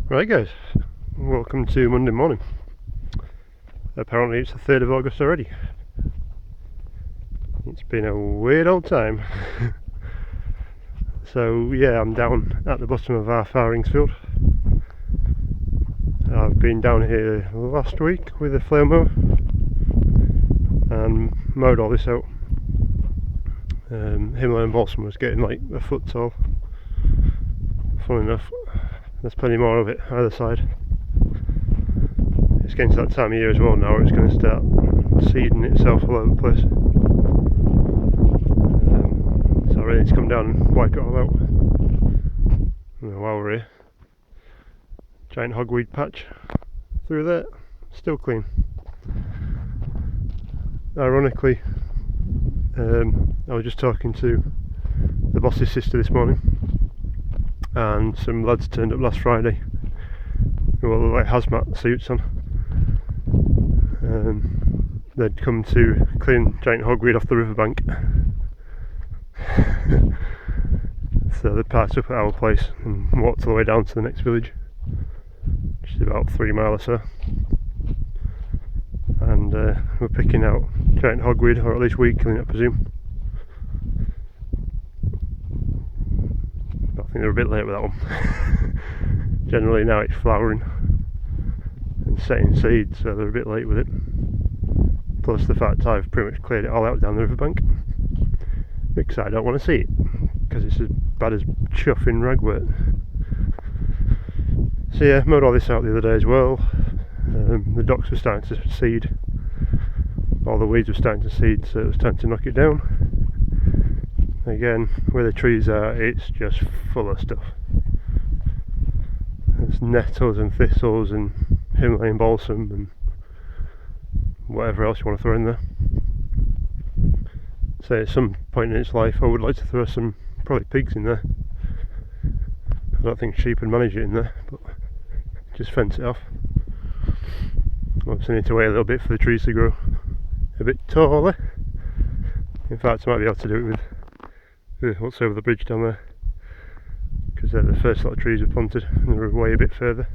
Right guys, welcome to Monday morning. Apparently it's the 3rd of August already. It's been a weird old time. So yeah, I'm down at the bottom of our Farings field. I've been down here last week with a flail mower and mowed all this out. Himalayan balsam was getting like a foot tall. Fun enough, there's plenty more of it either side. It's getting to that time of year as well now where it's going to start seeding itself all over the place. So I really need to come down and wipe it all out. And while we're here, giant hogweed patch through there, still clean. Ironically, I was just talking to the boss's sister this morning, and some lads turned up last Friday who all look like hazmat suits on. They'd come to clean giant hogweed off the riverbank. So they parked up at our place and walked all the way down to the next village, which is about 3 miles or so. And we're picking out giant hogweed, or at least weed killing, I presume. I think they're a bit late with that one. Generally now it's flowering and setting seed, so they're a bit late with it. Plus the fact I've pretty much cleared it all out down the riverbank, because I don't want to see it, because it's as bad as chuff in ragwort. So yeah, mowed all this out the other day as well. The docks were starting to seed, all the weeds were starting to seed, so it was time to knock it down. Again, where the trees are, it's just full of stuff. There's nettles and thistles and Himalayan balsam and whatever else you want to throw in there. So at some point in its life I would like to throw some, probably pigs in there. I don't think sheep would manage it in there, but just fence it off. Obviously need to wait a little bit for the trees to grow a bit taller. In fact I might be able to do it with what's over the bridge down there, because they're the first lot of trees we planted and they're way a bit further.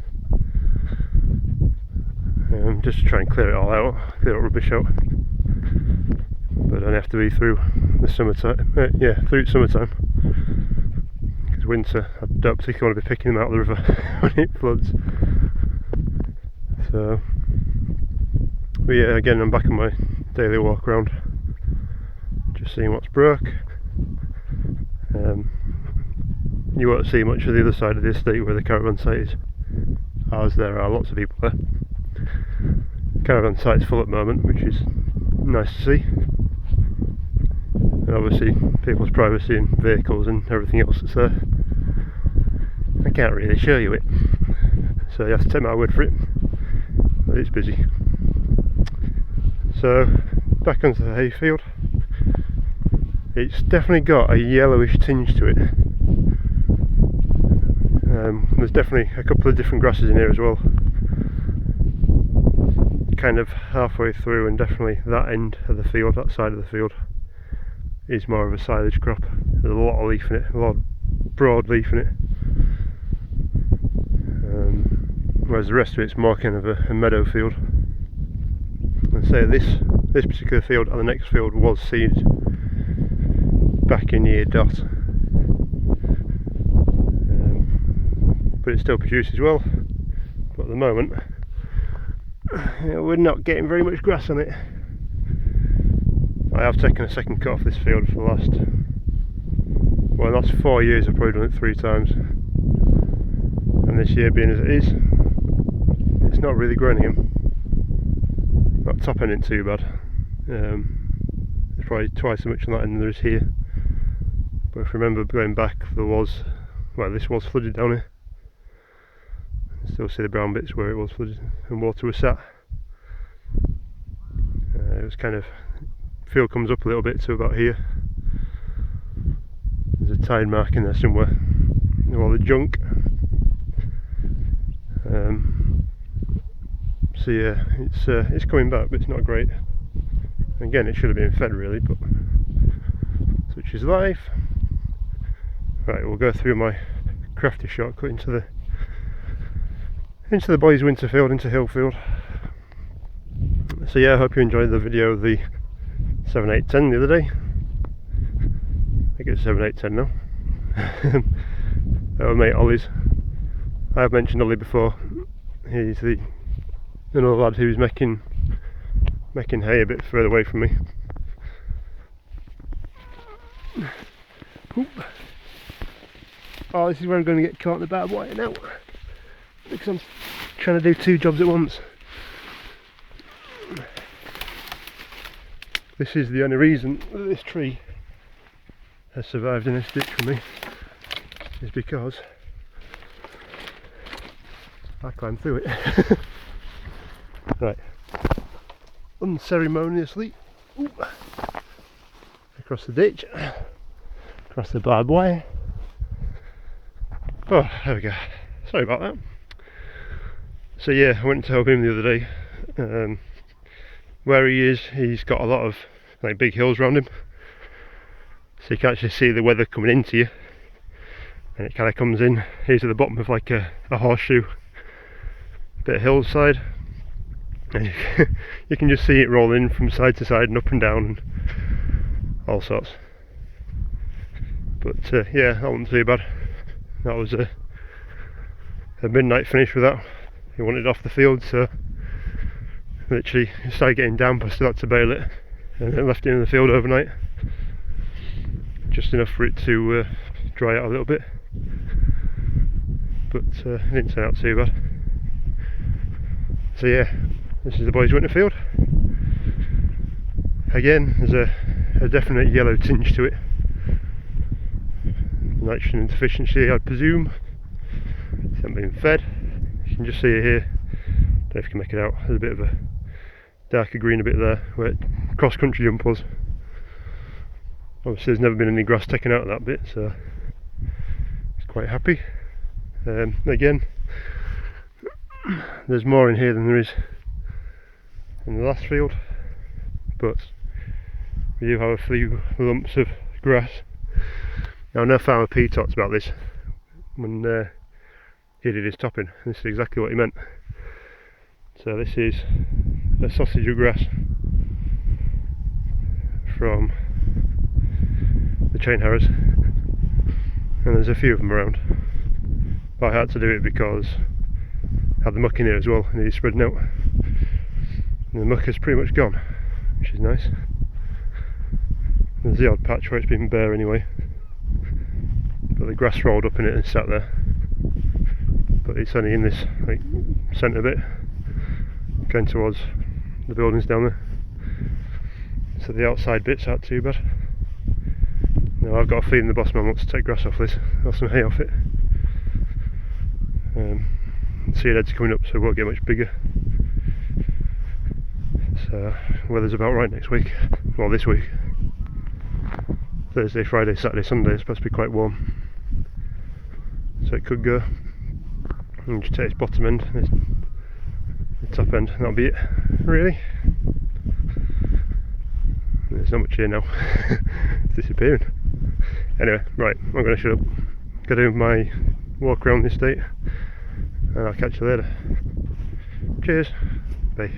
Just to try and clear it all out, clear all rubbish out, but only have to be through the summertime. Through summertime, because winter I don't particularly want to be picking them out of the river when it floods. So, but yeah, again I'm back on my daily walk around, just seeing what's broke. You won't see much of the other side of the estate where the caravan site is, as there are lots of people there. Caravan site's full at the moment, which is nice to see. And obviously people's privacy and vehicles and everything else that's there, I can't really show you it, so you have to take my word for it, but it's busy. So back onto the hayfield. It's definitely got a yellowish tinge to it. There's definitely a couple of different grasses in here as well, kind of halfway through, and definitely that end of the field, that side of the field, is more of a silage crop. There's a lot of leaf in it, a lot of broad leaf in it, whereas the rest of it's more kind of a meadow field. And say this particular field and the next field was seeded back in year dot, but it still produces well. But at the moment we're not getting very much grass on it. I have taken a second cut off this field for the last 4 years. I've probably done it 3 times, and this year being as it is, it's not really growing again. Not top ending too bad. There's probably twice as much on that end than there is here. But if I remember going back, this was flooded down here. You still see the brown bits where it was flooded and water was sat. It was kind of, field comes up a little bit to about here. There's a tide mark in there somewhere. All the junk. So yeah, it's coming back, but it's not great. Again, it should have been fed really, but such is life. Right, we'll go through my crafty shortcut into into the boys' winter field, into Hillfield. So yeah, I hope you enjoyed the video of the 7810 the other day. I think it's 7810 now. Our mate Ollie's. I have mentioned Ollie before. He's another lad who's making hay a bit further away from me. Oop. Oh, this is where I'm going to get caught in the barbed wire now, because I'm trying to do two jobs at once. This is the only reason that this tree has survived in this ditch for me, is because I climbed through it. Right, unceremoniously, across the ditch, across the barbed wire. Oh, there we go. Sorry about that. So yeah, I went to help him the other day. Where he is, he's got a lot of like big hills around him, so you can actually see the weather coming into you, and it kind of comes in. He's at the bottom of like a horseshoe bit of hillside, and you can just see it rolling from side to side and up and down and all sorts. But yeah, that wasn't too bad. That was a midnight finish with that. He wanted off the field, so literally it started getting damp. I still had to bail it, and then left it in the field overnight, just enough for it to dry out a little bit. But it didn't turn out too bad. So yeah, this is the boys' winter field. Again, there's a definite yellow tinge to it. Nitrogen deficiency, I presume. It hasn't been fed. You can just see it here. Don't know if you can make it out. There's a bit of a darker green a bit there where cross country jump was. Obviously there's never been any grass taken out of that bit, so it's quite happy. Again, there's more in here than there is in the last field, but we do have a few lumps of grass. Now I know Farmer P talked about this when he did his topping. This is exactly what he meant. So this is a sausage of grass from the chain harrows, and there's a few of them around. But I had to do it because I had the muck in here as well, and it's spreading out. And the muck is pretty much gone, which is nice. There's the odd patch where it's been bare anyway, but the grass rolled up in it and sat there. But it's only in this like centre bit, going towards the buildings down there. So the outside bits aren't too bad. Now I've got a feeling the boss man wants to take grass off this, or some hay off it. Seed heads coming up, so it won't get much bigger. So weather's about right next week, well this week. Thursday, Friday, Saturday, Sunday, it's supposed to be quite warm. So it could go. And just take its bottom end, the top end, and that'll be it, really. There's not much here now. It's disappearing. Anyway, right, I'm going to shut up. Go do my walk around the estate, and I'll catch you later. Cheers. Bye.